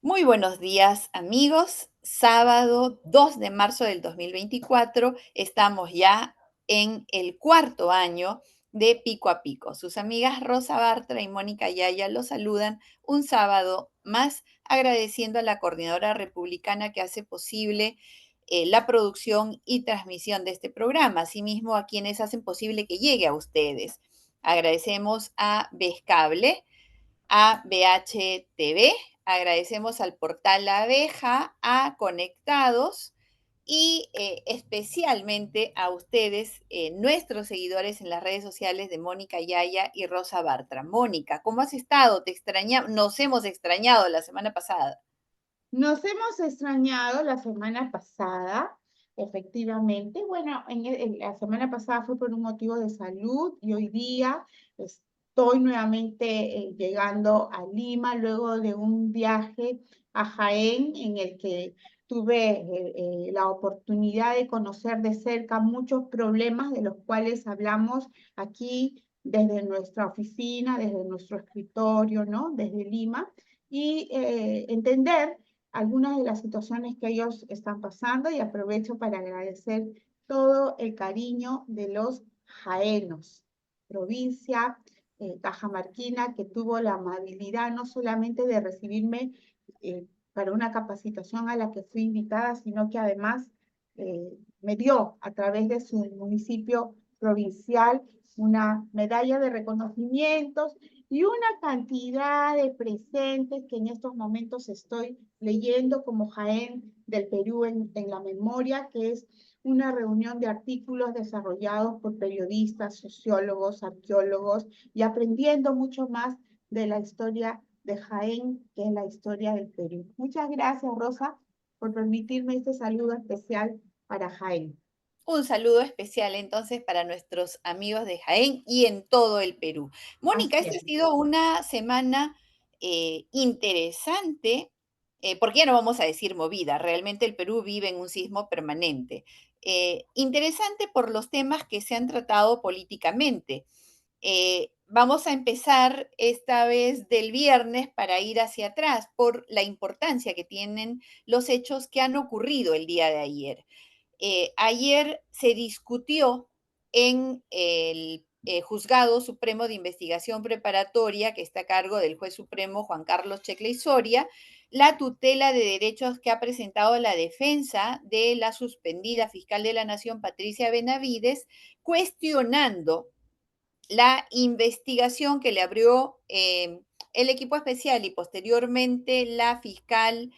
Muy buenos días, amigos. Sábado 2 de marzo del 2024, estamos ya en el cuarto año de Pico a Pico. Sus amigas Rosa Bartra y Mónica Yaya los saludan un sábado más, agradeciendo a la coordinadora republicana que hace posible la producción y transmisión de este programa, asimismo a quienes hacen posible que llegue a ustedes. Agradecemos a Vescable, a BHTV, agradecemos al portal La Abeja, a Conectados y especialmente a ustedes, nuestros seguidores en las redes sociales de Mónica Yaya y Rosa Bartra. Mónica, ¿cómo has estado? Nos hemos extrañado la semana pasada. Nos hemos extrañado la semana pasada, efectivamente. Bueno, la semana pasada fue por un motivo de salud y hoy día estoy nuevamente llegando a Lima luego de un viaje a Jaén en el que tuve la oportunidad de conocer de cerca muchos problemas de los cuales hablamos aquí desde nuestra oficina, desde nuestro escritorio, ¿no? Desde Lima y entender algunas de las situaciones que ellos están pasando y aprovecho para agradecer todo el cariño de los jaenos, provincia cajamarquina, que tuvo la amabilidad no solamente de recibirme para una capacitación a la que fui invitada, sino que además me dio a través de su municipio provincial una medalla de reconocimientos y una cantidad de presentes que en estos momentos estoy leyendo como Jaén del Perú en la memoria, que es una reunión de artículos desarrollados por periodistas, sociólogos, arqueólogos y aprendiendo mucho más de la historia de Jaén, que es la historia del Perú. Muchas gracias, Rosa, por permitirme este saludo especial para Jaén. Un saludo especial entonces para nuestros amigos de Jaén y en todo el Perú. Mónica, Así esta ha es. sido una semana interesante, porque ya no vamos a decir movida, realmente el Perú vive en un sismo permanente. Interesante por los temas que se han tratado políticamente. Vamos a empezar esta vez del viernes para ir hacia atrás por la importancia que tienen los hechos que han ocurrido el día de ayer. Ayer se discutió en el Juzgado Supremo de Investigación Preparatoria, que está a cargo del juez supremo Juan Carlos Checle y Soria, la tutela de derechos que ha presentado la defensa de la suspendida fiscal de la Nación, Patricia Benavides, cuestionando la investigación que le abrió el equipo especial y posteriormente la fiscal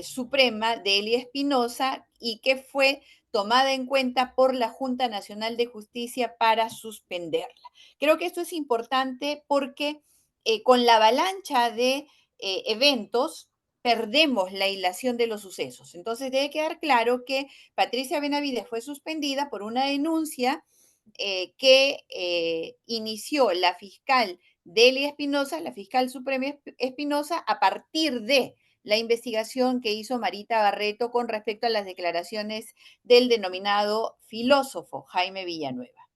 suprema Delia Espinosa y que fue tomada en cuenta por la Junta Nacional de Justicia para suspenderla. Creo que esto es importante porque con la avalancha de eventos perdemos la hilación de los sucesos. Entonces debe quedar claro que Patricia Benavides fue suspendida por una denuncia que inició la fiscal Delia Espinosa, la fiscal suprema Espinosa, a partir de la investigación que hizo Marita Barreto con respecto a las declaraciones del denominado filósofo Jaime Villanueva.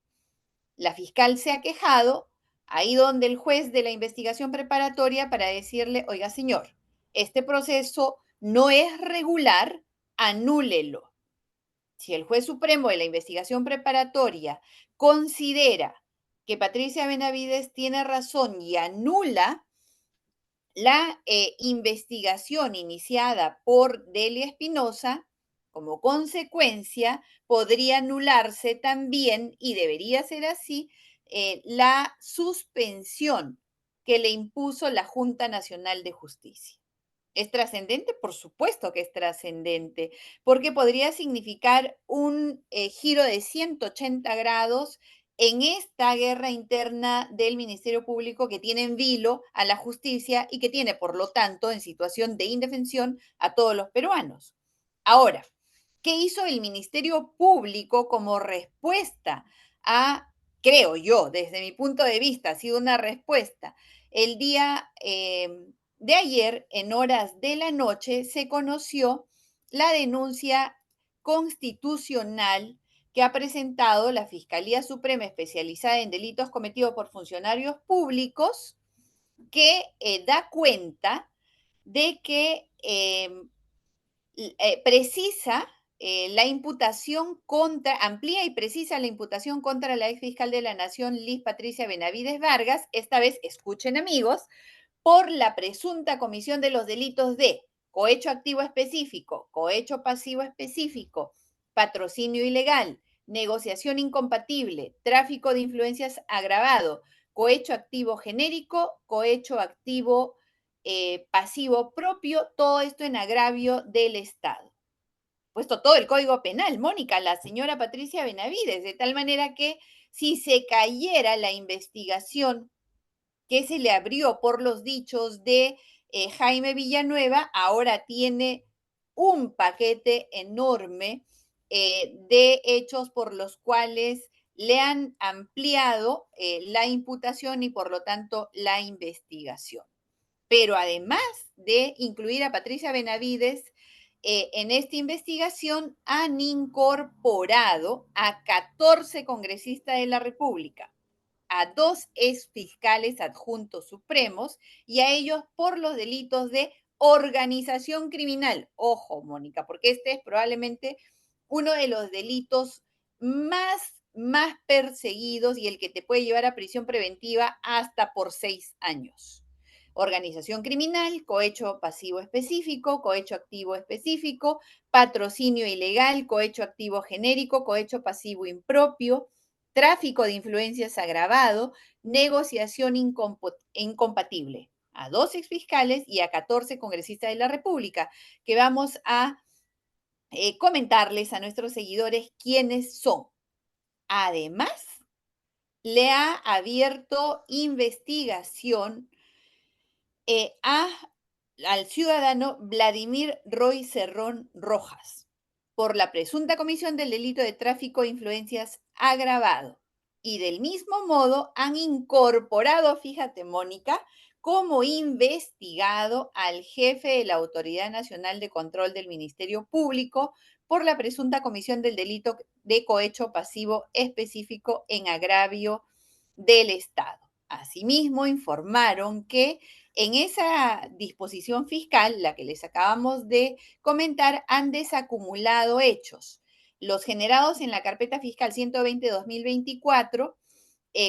La fiscal se ha quejado, ahí donde el juez de la investigación preparatoria para decirle, oiga señor, este proceso no es regular, anúlelo. Si el juez supremo de la investigación preparatoria considera que Patricia Benavides tiene razón y anula la investigación iniciada por Delia Espinosa, como consecuencia, podría anularse también, y debería ser así, la suspensión que le impuso la Junta Nacional de Justicia. ¿Es trascendente? Por supuesto que es trascendente, porque podría significar un giro de 180 grados en esta guerra interna del Ministerio Público que tiene en vilo a la justicia y que tiene, por lo tanto, en situación de indefensión a todos los peruanos. Ahora, ¿qué hizo el Ministerio Público como respuesta a, creo yo, desde mi punto de vista, ha sido una respuesta? El día de ayer, en horas de la noche, se conoció la denuncia constitucional que ha presentado la Fiscalía Suprema especializada en delitos cometidos por funcionarios públicos, que da cuenta de que precisa la imputación contra, amplía y precisa la imputación contra la ex fiscal de la Nación, Liz Patricia Benavides Vargas, esta vez, escuchen amigos, por la presunta comisión de los delitos de cohecho activo específico, cohecho pasivo específico, patrocinio ilegal, negociación incompatible, tráfico de influencias agravado, cohecho activo genérico, cohecho activo pasivo propio, todo esto en agravio del Estado. Puesto todo el Código Penal, Mónica, la señora Patricia Benavides, de tal manera que si se cayera la investigación que se le abrió por los dichos de Jaime Villanueva, ahora tiene un paquete enorme de hechos por los cuales le han ampliado la imputación y por lo tanto la investigación. Pero además de incluir a Patricia Benavides en esta investigación, han incorporado a 14 congresistas de la República, a 2 exfiscales adjuntos supremos y a ellos por los delitos de organización criminal. Ojo, Mónica, porque este es probablemente uno de los delitos más perseguidos y el que te puede llevar a prisión preventiva hasta por 6 años. Organización criminal, cohecho pasivo específico, cohecho activo específico, patrocinio ilegal, cohecho activo genérico, cohecho pasivo impropio, tráfico de influencias agravado, negociación incompatible. A 2 exfiscales y a 14 congresistas de la República, que vamos a comentarles a nuestros seguidores quiénes son. Además, le ha abierto investigación a al ciudadano Vladimir Roy Cerrón Rojas por la presunta comisión del delito de tráfico de influencias agravado. Y del mismo modo han incorporado, fíjate Mónica, como investigado al jefe de la Autoridad Nacional de Control del Ministerio Público por la presunta comisión del delito de cohecho pasivo específico en agravio del Estado. Asimismo, informaron que en esa disposición fiscal, la que les acabamos de comentar, han desacumulado hechos. Los generados en la carpeta fiscal 120-2024,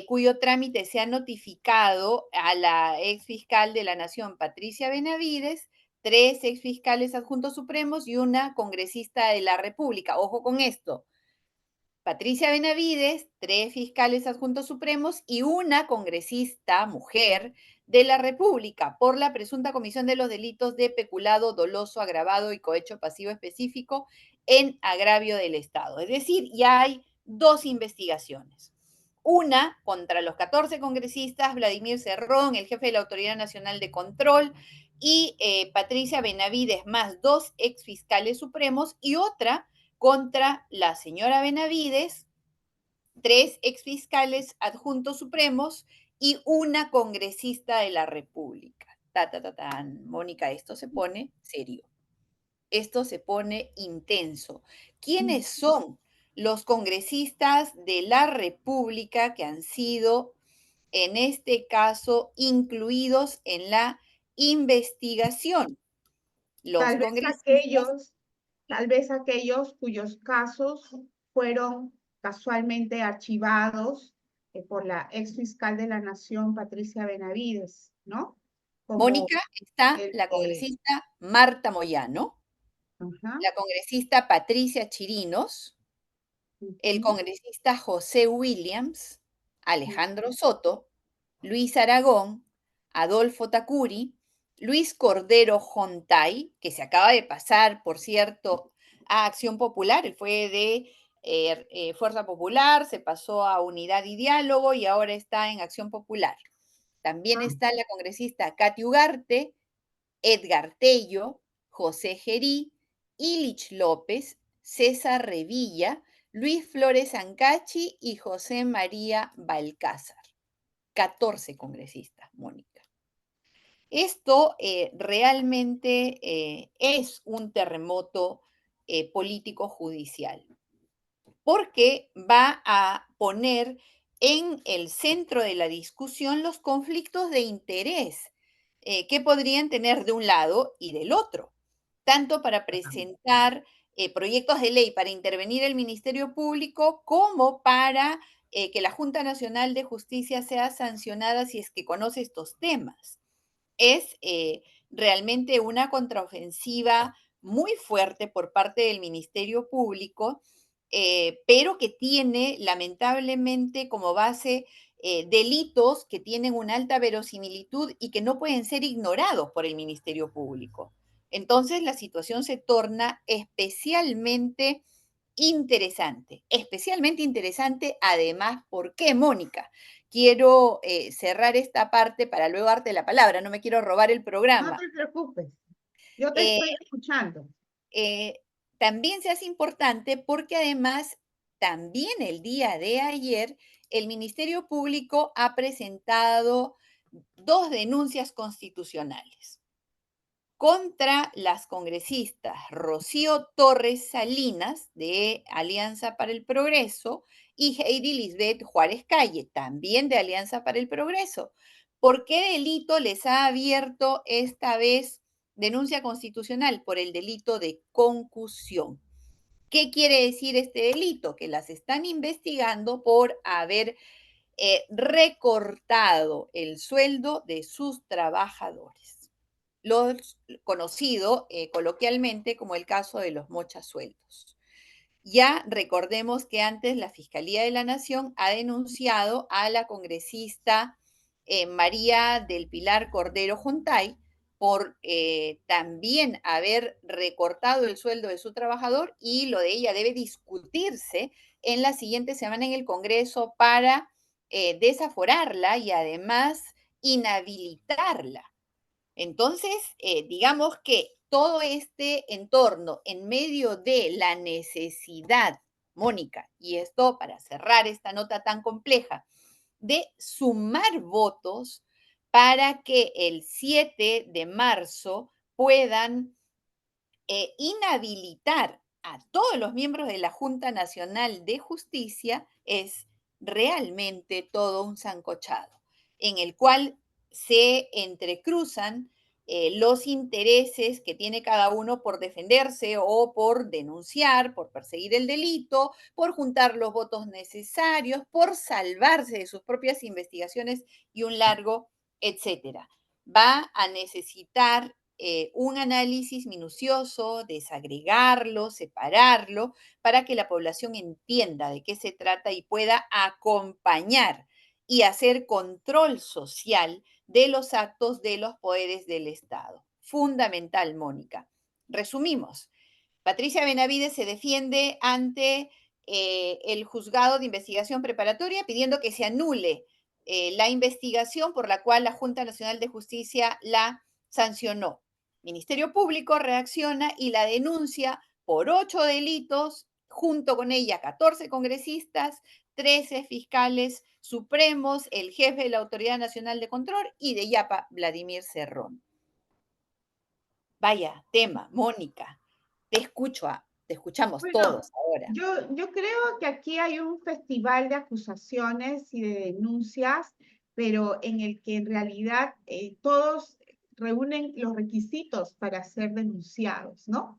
cuyo trámite se ha notificado a la ex fiscal de la Nación, Patricia Benavides, 3 ex fiscales adjuntos supremos y una congresista de la República. Ojo con esto. Patricia Benavides, 3 fiscales adjuntos supremos y una congresista mujer de la República por la presunta comisión de los delitos de peculado doloso agravado y cohecho pasivo específico en agravio del Estado. Es decir, ya hay 2 investigaciones. Una contra los 14 congresistas, Vladimir Cerrón, el jefe de la Autoridad Nacional de Control, y Patricia Benavides, más 2 exfiscales supremos, y otra contra la señora Benavides, 3 exfiscales adjuntos supremos y una congresista de la República. Mónica, esto se pone serio. Esto se pone intenso. ¿Quiénes son los congresistas de la República que han sido, en este caso, incluidos en la investigación? Los Tal vez congresistas. aquellos, tal vez aquellos cuyos casos fueron casualmente archivados por la ex fiscal de la Nación, Patricia Benavides, ¿no? Como Mónica, está el la de, congresista Marta Moyano, ajá, la congresista Patricia Chirinos, el ujú, congresista José Williams, ujú. Alejandro Soto, Luis Aragón, Adolfo Tacuri, Luis Cordero Jontay, que se acaba de pasar, por cierto, a Acción Popular. Él fue de Fuerza Popular, se pasó a Unidad y Diálogo y ahora está en Acción Popular. También está la congresista Katy Ugarte, Edgar Tello, José Gerí, Ilich López, César Revilla, Luis Flores Ancachi y José María Balcázar. 14 congresistas, Mónica. Esto realmente es un terremoto político-judicial, porque va a poner en el centro de la discusión los conflictos de interés que podrían tener de un lado y del otro, tanto para presentar proyectos de ley para intervenir el Ministerio Público como para que la Junta Nacional de Justicia sea sancionada si es que conoce estos temas. Es realmente una contraofensiva muy fuerte por parte del Ministerio Público, pero que tiene lamentablemente como base delitos que tienen una alta verosimilitud y que no pueden ser ignorados por el Ministerio Público. Entonces la situación se torna especialmente interesante además, ¿por qué, Mónica? Quiero cerrar esta parte para luego darte la palabra, no me quiero robar el No programa. te preocupes, yo te Eh, estoy escuchando. eh, También se hace importante porque además, también el día de ayer, el Ministerio Público ha presentado dos denuncias constitucionales contra las congresistas Rocío Torres Salinas, de Alianza para el Progreso, y Heidi Lisbeth Juárez Calle, también de Alianza para el Progreso. ¿Por qué delito les ha abierto esta vez denuncia constitucional? Por el delito de concusión. ¿Qué quiere decir este delito? Que las están investigando por haber recortado el sueldo de sus trabajadores, los conocido coloquialmente como el caso de los mochasueldos. Ya recordemos que antes la Fiscalía de la Nación ha denunciado a la congresista María del Pilar Cordero Juntay por también haber recortado el sueldo de su trabajador, y lo de ella debe discutirse en la siguiente semana en el Congreso para desaforarla y además inhabilitarla. Entonces, digamos que todo este entorno en medio de la necesidad, Mónica, y esto para cerrar esta nota tan compleja, de sumar votos para que el 7 de marzo puedan inhabilitar a todos los miembros de la Junta Nacional de Justicia, es realmente todo un sancochado, en el cual se entrecruzan los intereses que tiene cada uno por defenderse o por denunciar, por perseguir el delito, por juntar los votos necesarios, por salvarse de sus propias investigaciones y un largo etcétera. Va a necesitar un análisis minucioso, desagregarlo, separarlo, para que la población entienda de qué se trata y pueda acompañar y hacer control social de los actos de los poderes del Estado. Fundamental, Mónica. Resumimos. Patricia Benavides se defiende ante el juzgado de investigación preparatoria pidiendo que se anule la investigación por la cual la Junta Nacional de Justicia la sancionó. Ministerio Público reacciona y la denuncia por 8 delitos, junto con ella 14 congresistas, 13 fiscales supremos, el jefe de la Autoridad Nacional de Control y de Yapa, Vladimir Cerrón. Vaya tema, Mónica. Te escuchamos Bueno, todos ahora. yo creo que aquí hay un festival de acusaciones y de denuncias, pero en el que en realidad todos reúnen los requisitos para ser denunciados, ¿no?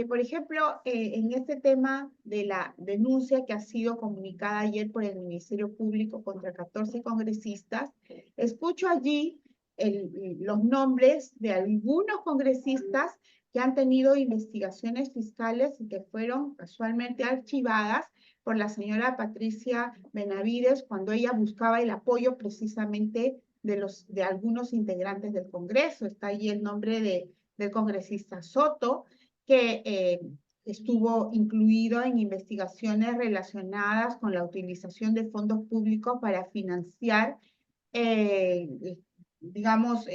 Por ejemplo, en este tema de la denuncia que ha sido comunicada ayer por el Ministerio Público contra 14 congresistas, escucho allí los nombres de algunos congresistas que han tenido investigaciones fiscales y que fueron casualmente archivadas por la señora Patricia Benavides cuando ella buscaba el apoyo precisamente de algunos integrantes del Congreso. Está ahí el nombre del congresista Soto, que estuvo incluido en investigaciones relacionadas con la utilización de fondos públicos para financiar, digamos,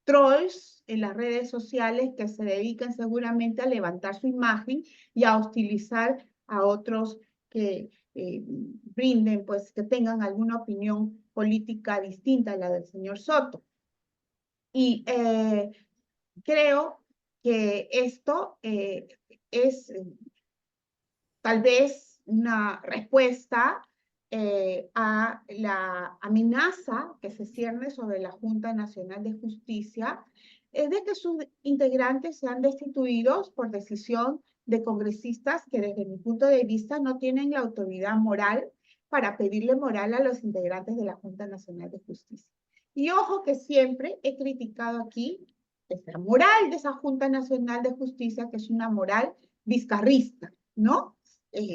trolls en las redes sociales que se dedican seguramente a levantar su imagen y a hostilizar a otros que brinden, pues que tengan alguna opinión política distinta a la del señor Soto. Y creo que esto es tal vez una respuesta a la amenaza que se cierne sobre la Junta Nacional de Justicia, de que sus integrantes sean destituidos por decisión de congresistas que desde mi punto de vista no tienen la autoridad moral para pedirle moral a los integrantes de la Junta Nacional de Justicia. Y ojo que siempre he criticado aquí esa moral de esa Junta Nacional de Justicia, que es una moral vizcarrista, ¿no?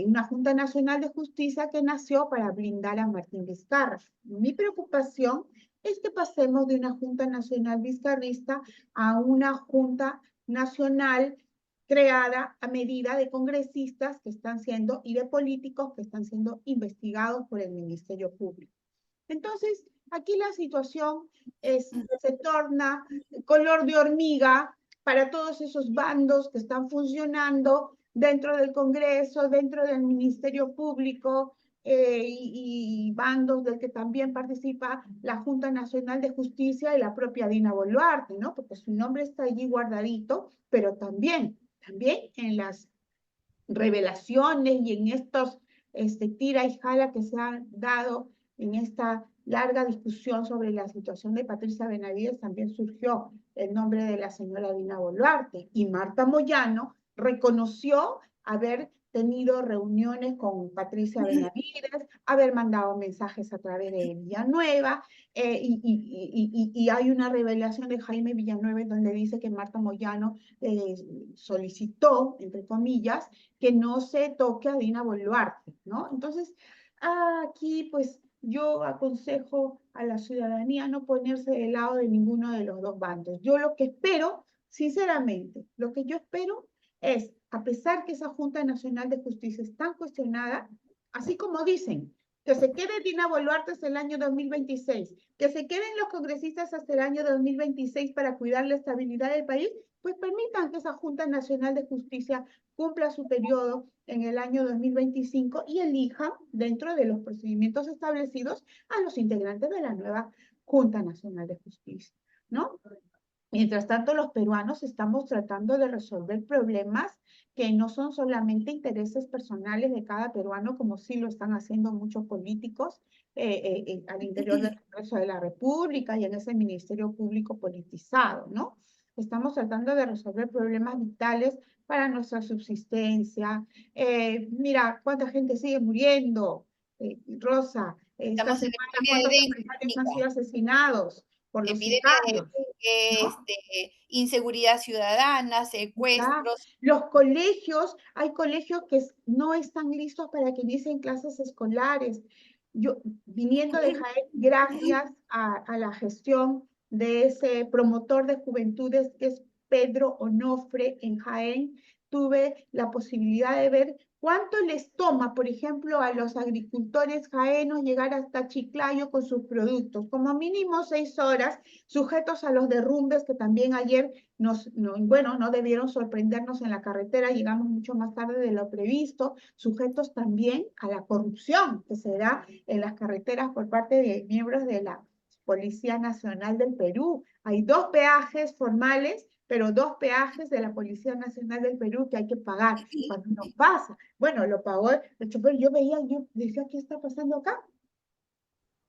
Una Junta Nacional de Justicia que nació para blindar a Martín Vizcarra. Mi preocupación es que pasemos de una Junta Nacional vizcarrista a una Junta Nacional creada a medida de congresistas que están siendo y de políticos que están siendo investigados por el Ministerio Público. Entonces, aquí la situación se torna color de hormiga para todos esos bandos que están funcionando dentro del Congreso, dentro del Ministerio Público, y bandos del que también participa la Junta Nacional de Justicia y la propia Dina Boluarte, ¿no? Porque su nombre está allí guardadito, pero también en las revelaciones y en estos tira y jala que se han dado en esta larga discusión sobre la situación de Patricia Benavides, también surgió el nombre de la señora Dina Boluarte, y Marta Moyano reconoció haber tenido reuniones con Patricia Benavides, haber mandado mensajes a través de Villanueva, y hay una revelación de Jaime Villanueva donde dice que Marta Moyano solicitó, entre comillas, que no se toque a Dina Boluarte, ¿no? Entonces, aquí pues yo aconsejo a la ciudadanía no ponerse del lado de ninguno de los dos bandos. Yo lo que espero, sinceramente, lo que yo espero es, a pesar que esa Junta Nacional de Justicia es tan cuestionada, así como dicen, que se quede Dina Boluarte hasta el año 2026, que se queden los congresistas hasta el año 2026 para cuidar la estabilidad del país, pues permitan que esa Junta Nacional de Justicia cumpla su periodo en el año 2025 y elija dentro de los procedimientos establecidos a los integrantes de la nueva Junta Nacional de Justicia, ¿no? Mientras tanto, los peruanos estamos tratando de resolver problemas que no son solamente intereses personales de cada peruano, como sí lo están haciendo muchos políticos al interior del Congreso de la República y en ese Ministerio Público politizado, ¿no? Estamos tratando de resolver problemas vitales para nuestra subsistencia. Mira, cuánta gente sigue muriendo, Rosa. Esta Estamos en semana, epidemia de cuántos dengue, empresarios han Mónica. sido asesinados por los Epidemia de sicarios, dengue, ¿no? inseguridad ciudadana, Ya. secuestros. Los colegios, hay colegios que no están listos para que inicien clases escolares. Yo, viniendo de Jaén, gracias a la gestión de ese promotor de juventudes que es Pedro Onofre en Jaén, tuve la posibilidad de ver cuánto les toma, por ejemplo, a los agricultores jaenos llegar hasta Chiclayo con sus productos, como mínimo 6 horas, sujetos a los derrumbes que también ayer bueno, no debieron sorprendernos en la carretera, llegamos mucho más tarde de lo previsto, sujetos también a la corrupción que se da en las carreteras por parte de miembros de la Policía Nacional del Perú. Hay 2 peajes formales, pero 2 peajes de la Policía Nacional del Perú que hay que pagar cuando uno pasa. Bueno, lo pagó el chofer, yo decía, ¿qué está pasando acá?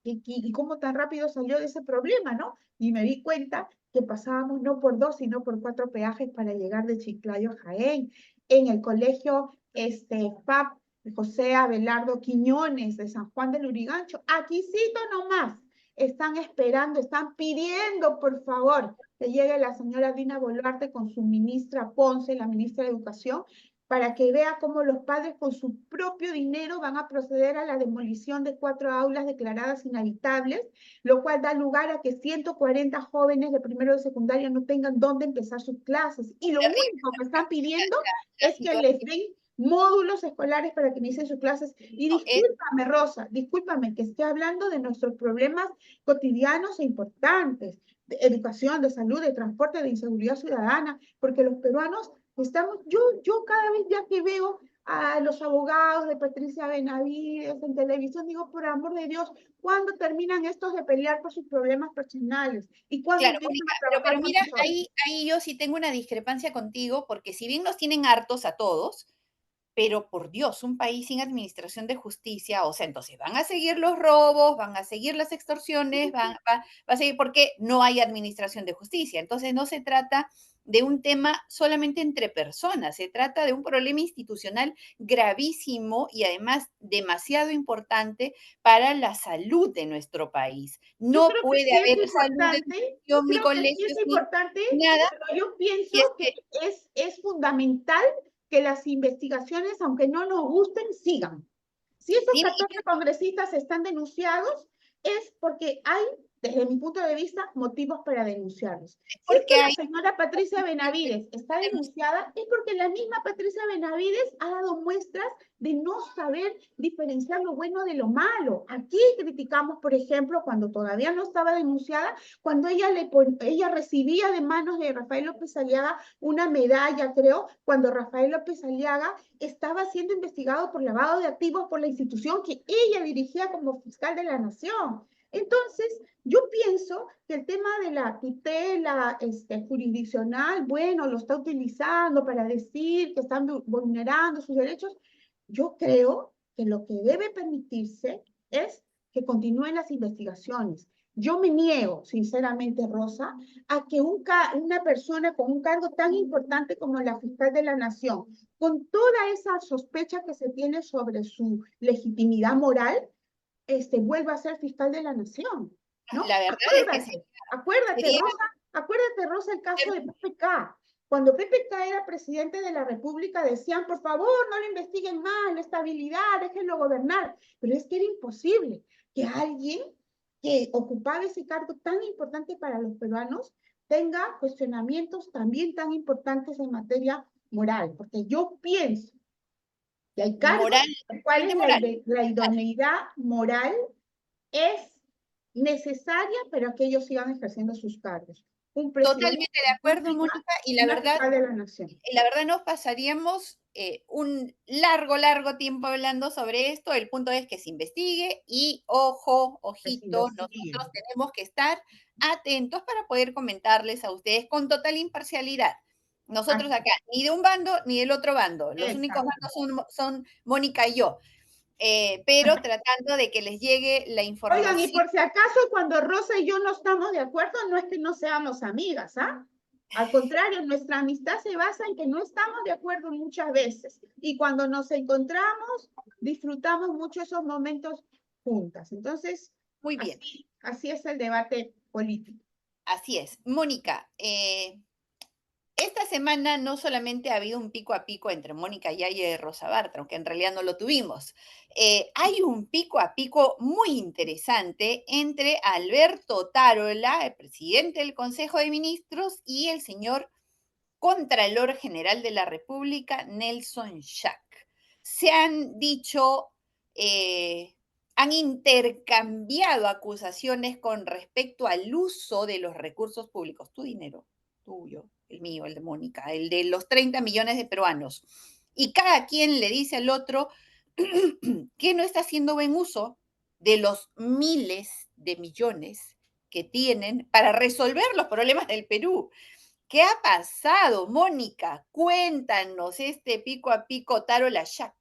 Y cómo tan rápido salió de ese problema, ¿no? Y me di cuenta que pasábamos no por 2, sino por 4 peajes para llegar de Chiclayo a Jaén. En el colegio FAP José Abelardo Quiñones de San Juan del Urigancho, aquícito nomás, están esperando, están pidiendo, por favor, que llegue la señora Dina Boluarte con su ministra Ponce, la ministra de Educación, para que vea cómo los padres con su propio dinero van a proceder a la demolición de 4 aulas declaradas inhabitables, lo cual da lugar a que 140 jóvenes de primero de secundaria no tengan dónde empezar sus clases. Y lo Terrible único que están pidiendo la es que les situación. den módulos escolares para que inicien sus clases. Y Es, discúlpame, Rosa, discúlpame que esté hablando de nuestros problemas cotidianos e importantes, de educación, de salud, de transporte, de inseguridad ciudadana, porque los peruanos estamos, yo cada vez ya que veo a los abogados de Patricia Benavides en televisión, digo, por amor de Dios, ¿cuándo terminan estos de pelear por sus problemas personales? ¿Y cuándo Claro, empiezan Mónica, a pero trabajar con mira, nosotros? ahí yo sí tengo una discrepancia contigo, porque si bien nos tienen hartos a todos, pero por Dios, un país sin administración de justicia, o sea, entonces van a seguir los robos, van a seguir las extorsiones, va a seguir porque no hay administración de justicia. Entonces no se trata de un tema solamente entre personas, se trata de un problema institucional gravísimo y además demasiado importante para la salud de nuestro país. Yo No creo que puede sí es haber salud, importante, educación, ni creo que sí es colegios, ni importante, nada, pero yo pienso y es que es fundamental que las investigaciones, aunque no nos gusten, sigan. Si esos tiene, 14 congresistas están denunciados, es porque hay, desde mi punto de vista, motivos para denunciarlos. Si es porque que la hay señora Patricia Benavides está denunciada, es porque la misma Patricia Benavides ha dado muestras de no saber diferenciar lo bueno de lo malo. Aquí criticamos, por ejemplo, cuando todavía no estaba denunciada, cuando ella recibía de manos de Rafael López Aliaga una medalla, creo, cuando Rafael López Aliaga estaba siendo investigado por lavado de activos por la institución que ella dirigía como fiscal de la nación. Entonces, yo pienso que el tema de la tutela jurisdiccional, bueno, lo está utilizando para decir que están vulnerando sus derechos. Yo creo que lo que debe permitirse es que continúen las investigaciones. Yo me niego, sinceramente, Rosa, a que una persona con un cargo tan importante como la fiscal de la Nación, con toda esa sospecha que se tiene sobre su legitimidad moral, vuelva a ser fiscal de la Nación, ¿no? la verdad es que Acuérdate, sería Rosa, el caso de PPK. Cuando PPK era presidente de la República, decían, por favor, no lo investiguen más, la estabilidad, déjenlo gobernar. Pero es que era imposible que alguien que ocupaba ese cargo tan importante para los peruanos tenga cuestionamientos también tan importantes en materia moral, porque yo pienso que hay cargos moral, en los cuales moral. la idoneidad moral es necesaria, pero que ellos sigan ejerciendo sus cargos. Un presidente, Totalmente de una acuerdo, Mónica, una fiscal de la nación. y la verdad nos pasaríamos un largo, largo tiempo hablando sobre esto. El punto es que se investigue y ojo, Que se ojito, investigue. nosotros tenemos que estar atentos para poder comentarles a ustedes con total imparcialidad. Nosotros Así, acá, ni de un bando ni del otro bando. Los únicos exacto. bandos son Mónica y yo, pero tratando de que les llegue la Oigan, y información. por si acaso, cuando Rosa y yo no estamos de acuerdo, no es que no seamos amigas, ¿ah? Al contrario, nuestra amistad se basa en que no estamos de acuerdo muchas veces. Y cuando nos encontramos, disfrutamos mucho esos momentos juntas. Entonces, Muy bien. así es el debate político. Así es. Mónica, esta semana no solamente ha habido un pico a pico entre Mónica Yaya y Rosa Bartra, aunque en realidad no lo tuvimos. Hay un pico a pico muy interesante entre Alberto Otárola, el presidente del Consejo de Ministros, y el señor Contralor General de la República, Nelson Schack. Se han dicho, han intercambiado acusaciones con respecto al uso de los recursos públicos, tu dinero, tuyo, el mío, el de Mónica, el de los 30 millones de peruanos. Y cada quien le dice al otro que no está haciendo buen uso de los miles de millones que tienen para resolver los problemas del Perú. ¿Qué ha pasado, Mónica? Cuéntanos este pico a pico Taro Shack.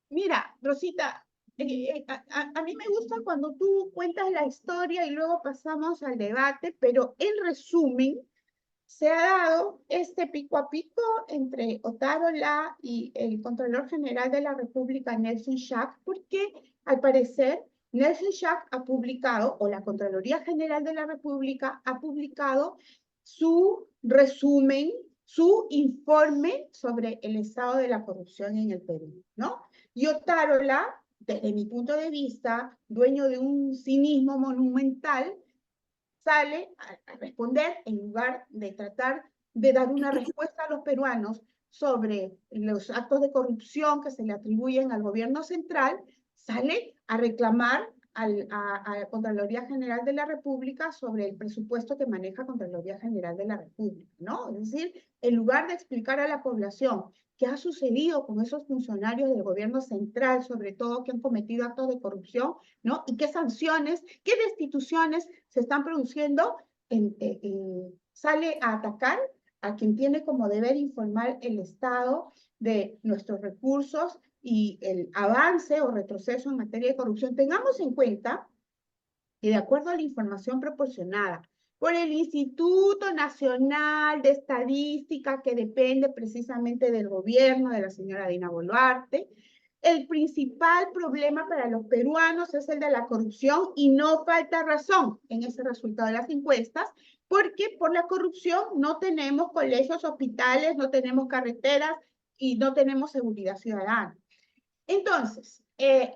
Mira, Rosita, a mí me gusta cuando tú cuentas la historia y luego pasamos al debate, pero en resumen, se ha dado este pico a pico entre Otárola y el Contralor General de la República, Nelson Schack, porque al parecer Nelson Schack ha publicado, o la Contraloría General de la República ha publicado su resumen, su informe sobre el estado de la corrupción en el Perú, ¿no? Y Otárola, desde mi punto de vista, dueño de un cinismo monumental, sale a responder en lugar de tratar de dar una respuesta a los peruanos sobre los actos de corrupción que se le atribuyen al gobierno central, sale a reclamar a Contraloría General de la República sobre el presupuesto que maneja Contraloría General de la República, ¿no? Es decir, en lugar de explicar a la población qué ha sucedido con esos funcionarios del gobierno central, sobre todo que han cometido actos de corrupción, ¿no? Y qué sanciones, qué destituciones se están produciendo, sale a atacar a quien tiene como deber informar el estado de nuestros recursos y el avance o retroceso en materia de corrupción. Tengamos en cuenta que de acuerdo a la información proporcionada por el Instituto Nacional de Estadística, que depende precisamente del gobierno de la señora Dina Boluarte, el principal problema para los peruanos es el de la corrupción y no falta razón en ese resultado de las encuestas, porque por la corrupción no tenemos colegios, hospitales, no tenemos carreteras y no tenemos seguridad ciudadana. Entonces, es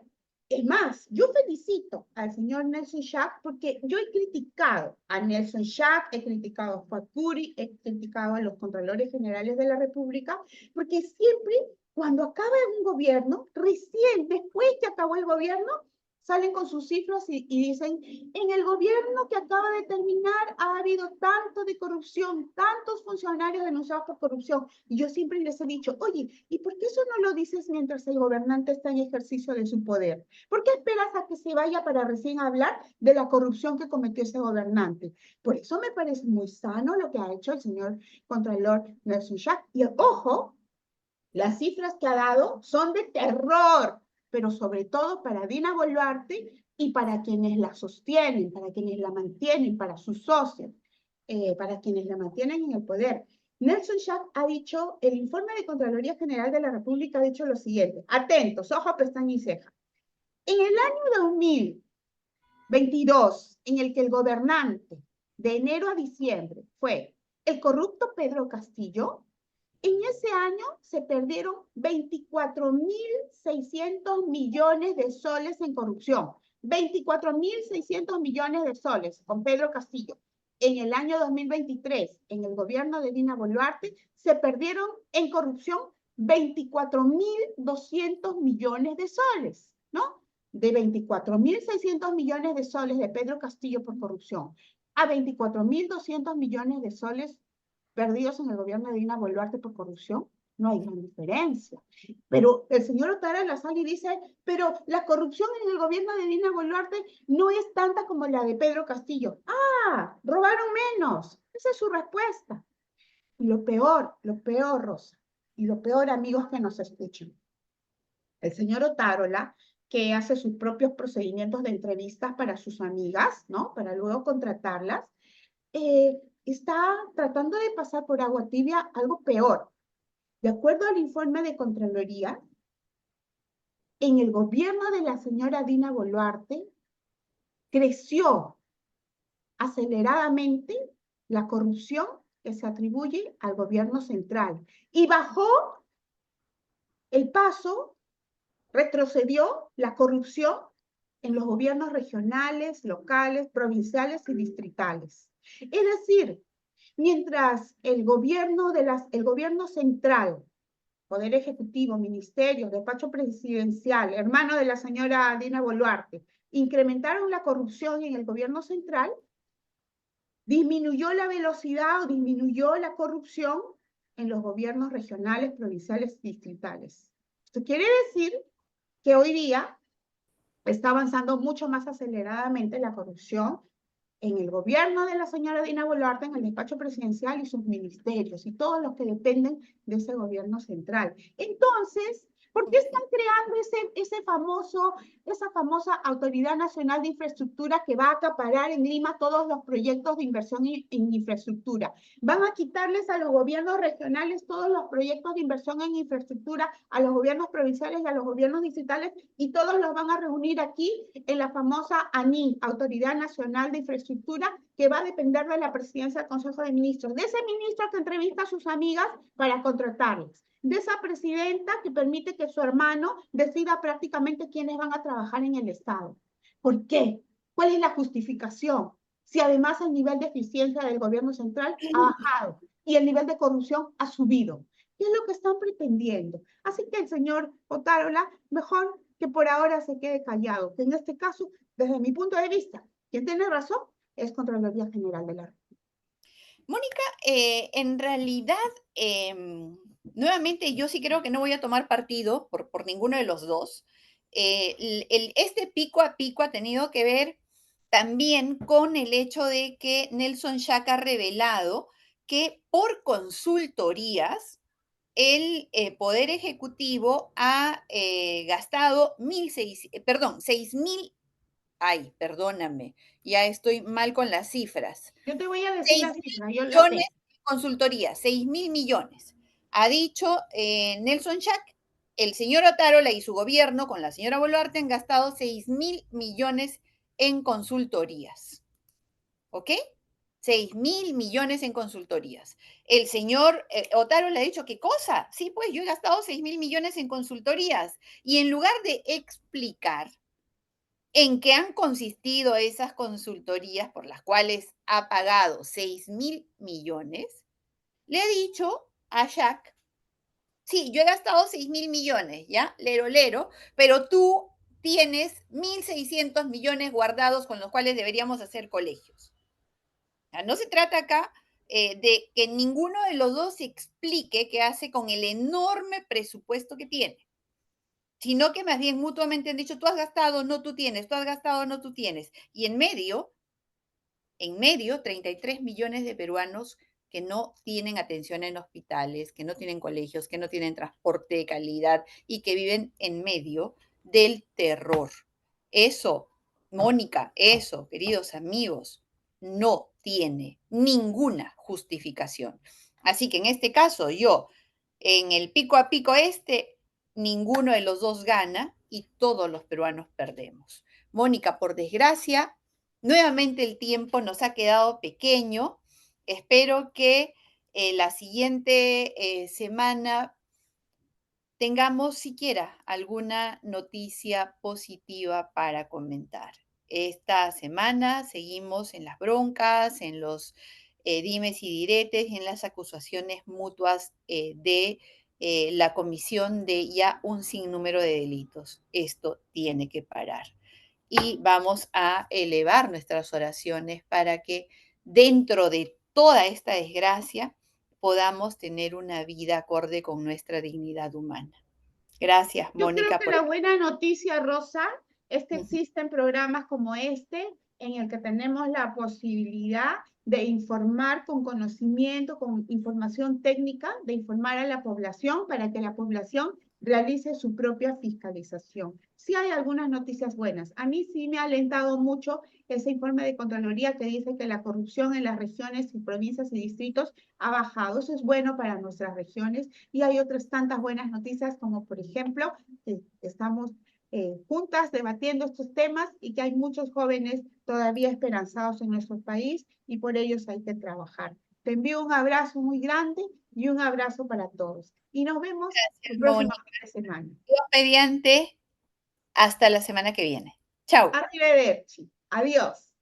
más, yo felicito al señor Nelson Schack porque yo he criticado a Nelson Schack, he criticado a Facuri, he criticado a los Contralores Generales de la República, porque siempre cuando acaba un gobierno, recién después que acabó el gobierno, salen con sus cifras y dicen, en el gobierno que acaba de terminar ha habido tanto de corrupción, tantos funcionarios denunciados por corrupción. Y yo siempre les he dicho, oye, ¿y por qué eso no lo dices mientras el gobernante está en ejercicio de su poder? ¿Por qué esperas a que se vaya para recién hablar de la corrupción que cometió ese gobernante? Por eso me parece muy sano lo que ha hecho el señor Contralor Nelson Schack. Y ojo, las cifras que ha dado son de terror, pero sobre todo para Dina Boluarte y para quienes la sostienen, para quienes la mantienen, para sus socios, para quienes la mantienen en el poder. Nelson Schack ha dicho, el informe de Contraloría General de la República ha dicho lo siguiente, atentos, ojo, pestaña y ceja. En el año 2022, en el que el gobernante de enero a diciembre fue el corrupto Pedro Castillo, en ese año se perdieron 24.600 millones de soles en corrupción. 24.600 millones de soles con Pedro Castillo. En el año 2023, en el gobierno de Dina Boluarte, se perdieron en corrupción 24.200 millones de soles, ¿no? De 24.600 millones de soles de Pedro Castillo por corrupción a 24.200 millones de soles perdidos en el gobierno de Dina Boluarte por corrupción, no hay gran diferencia. Pero el señor Otara la sale y dice, pero la corrupción en el gobierno de Dina Boluarte no es tanta como la de Pedro Castillo. Ah, robaron menos. Esa es su respuesta. Y lo peor, Rosa, y lo peor, amigos que nos escuchan, el señor Otárola, que hace sus propios procedimientos de entrevistas para sus amigas, ¿no? Para luego contratarlas, está tratando de pasar por agua tibia algo peor. De acuerdo al informe de Contraloría, en el gobierno de la señora Dina Boluarte creció aceleradamente la corrupción que se atribuye al gobierno central y bajó el paso, retrocedió la corrupción en los gobiernos regionales, locales, provinciales y distritales. Es decir, mientras el gobierno central, Poder Ejecutivo, Ministerios, Despacho Presidencial, hermano de la señora Dina Boluarte, incrementaron la corrupción en el gobierno central, disminuyó la velocidad o disminuyó la corrupción en los gobiernos regionales, provinciales y distritales. Esto quiere decir que hoy día está avanzando mucho más aceleradamente la corrupción en el gobierno de la señora Dina Boluarte, en el despacho presidencial y sus ministerios y todos los que dependen de ese gobierno central. Entonces, ¿por qué están creando esa famosa Autoridad Nacional de Infraestructura que va a acaparar en Lima todos los proyectos de inversión en infraestructura? Van a quitarles a los gobiernos regionales todos los proyectos de inversión en infraestructura, a los gobiernos provinciales y a los gobiernos distritales, y todos los van a reunir aquí en la famosa ANIN, Autoridad Nacional de Infraestructura, que va a depender de la presidencia del Consejo de Ministros, de ese ministro que entrevista a sus amigas para contratarles, de esa presidenta que permite que su hermano decida prácticamente quiénes van a trabajar en el Estado. ¿Por qué? ¿Cuál es la justificación? Si además el nivel de eficiencia del gobierno central ha bajado y el nivel de corrupción ha subido. ¿Qué es lo que están pretendiendo? Así que el señor Otárola, mejor que por ahora se quede callado, que en este caso, desde mi punto de vista, quien tiene razón es Contraloría General de la República. Mónica, en realidad, nuevamente yo sí creo que no voy a tomar partido por ninguno de los dos. Este pico a pico ha tenido que ver también con el hecho de que Nelson Jack ha revelado que por consultorías el Poder Ejecutivo ha gastado 6.000, ay, perdóname, ya estoy mal con las cifras. Yo te voy a decir 6 la cifra, yo la millones sé. de consultoría, 6.000 millones. Ha dicho Nelson Chac, el señor Otárola y su gobierno con la señora Boluarte han gastado 6.000 millones en consultorías. ¿Ok? 6.000 millones en consultorías. El señor Otárola ha dicho, ¿qué cosa? Sí, pues yo he gastado 6.000 millones en consultorías. Y en lugar de explicar en qué han consistido esas consultorías por las cuales ha pagado 6.000 millones, le ha dicho a Jack, sí, yo he gastado 6.000 millones, ¿ya? Lero, lero, pero tú tienes 1.600 millones guardados con los cuales deberíamos hacer colegios. ¿Ya? No se trata acá de que ninguno de los dos explique qué hace con el enorme presupuesto que tiene, sino que más bien mutuamente han dicho, tú has gastado, no tú tienes, tú has gastado, no tú tienes. Y en medio, 33 millones de peruanos que no tienen atención en hospitales, que no tienen colegios, que no tienen transporte de calidad y que viven en medio del terror. Eso, Mónica, eso, queridos amigos, no tiene ninguna justificación. Así que en este caso, yo, en el pico a pico ninguno de los dos gana y todos los peruanos perdemos. Mónica, por desgracia, nuevamente el tiempo nos ha quedado pequeño. Espero que la siguiente semana tengamos siquiera alguna noticia positiva para comentar. Esta semana seguimos en las broncas, en los dimes y diretes, en las acusaciones mutuas de la comisión de ya un sinnúmero de delitos. Esto tiene que parar. Y vamos a elevar nuestras oraciones para que dentro de toda esta desgracia podamos tener una vida acorde con nuestra dignidad humana. Gracias, Yo creo Mónica, que por... la buena noticia, Rosa, es que Ujú. existen programas como este en el que tenemos la posibilidad de informar con conocimiento, con información técnica, de informar a la población para que la población realice su propia fiscalización. Sí hay algunas noticias buenas. A mí sí me ha alentado mucho ese informe de Contraloría que dice que la corrupción en las regiones y provincias y distritos ha bajado. Eso es bueno para nuestras regiones y hay otras tantas buenas noticias como, por ejemplo, que estamos juntas debatiendo estos temas y que hay muchos jóvenes todavía esperanzados en nuestro país y por ellos hay que trabajar. Te envío un abrazo muy grande y un abrazo para todos. Y nos vemos el próximo Mónica, fin de semana. Dios mediante, hasta la semana que viene. Chao. Arrivederci. Adiós.